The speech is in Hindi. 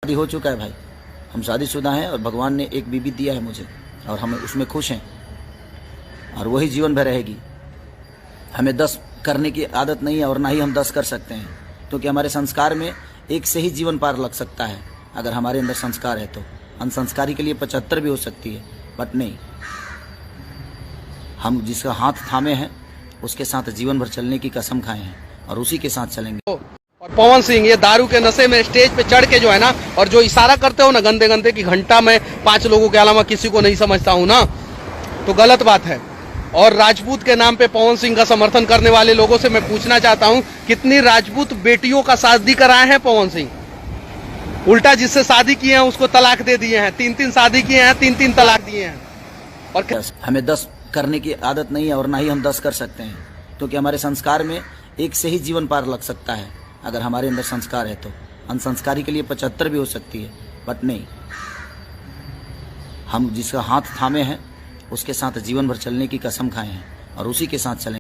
शादी हो चुका है भाई, हम शादीशुदा हैं और भगवान ने एक बीवी दिया है मुझे और हम उसमें खुश हैं और वही जीवन भर रहेगी। हमें 10 करने की आदत नहीं है और ना ही हम 10 कर सकते हैं, क्योंकि हमारे संस्कार में एक से ही जीवन पार लग सकता है। अगर हमारे अंदर संस्कार है तो अनसंस्कारी के लिए 75 भी हो सकती है, बट नहीं, हम जिसका हाथ थामे हैं उसके साथ जीवन भर चलने की कसम खाए हैं और उसी के साथ चलेंगे। और पवन सिंह ये दारू के नशे में स्टेज पे चढ़ के जो है ना, और जो इशारा करते हो ना गंदे गंदे की घंटा में 5 लोगों के अलावा किसी को नहीं समझता हूँ ना, तो गलत बात है। और राजपूत के नाम पे पवन सिंह का समर्थन करने वाले लोगों से मैं पूछना चाहता हूँ, कितनी राजपूत बेटियों का शादी कराए हैं पवन सिंह? उल्टा जिससे शादी किए हैं उसको तलाक दे दिए हैं, 3-3 शादी किए हैं, 3-3 तलाक दिए हैं। और हमें 10 करने की आदत नहीं है और ना ही हम 10 कर सकते हैं, क्योंकि हमारे संस्कार में एक से ही जीवन पार लग सकता है। अगर हमारे अंदर संस्कार है तो अनसंस्कारी के लिए 75 भी हो सकती है, बट नहीं, हम जिसका हाथ थामे हैं उसके साथ जीवन भर चलने की कसम खाए हैं और उसी के साथ चलेंगे।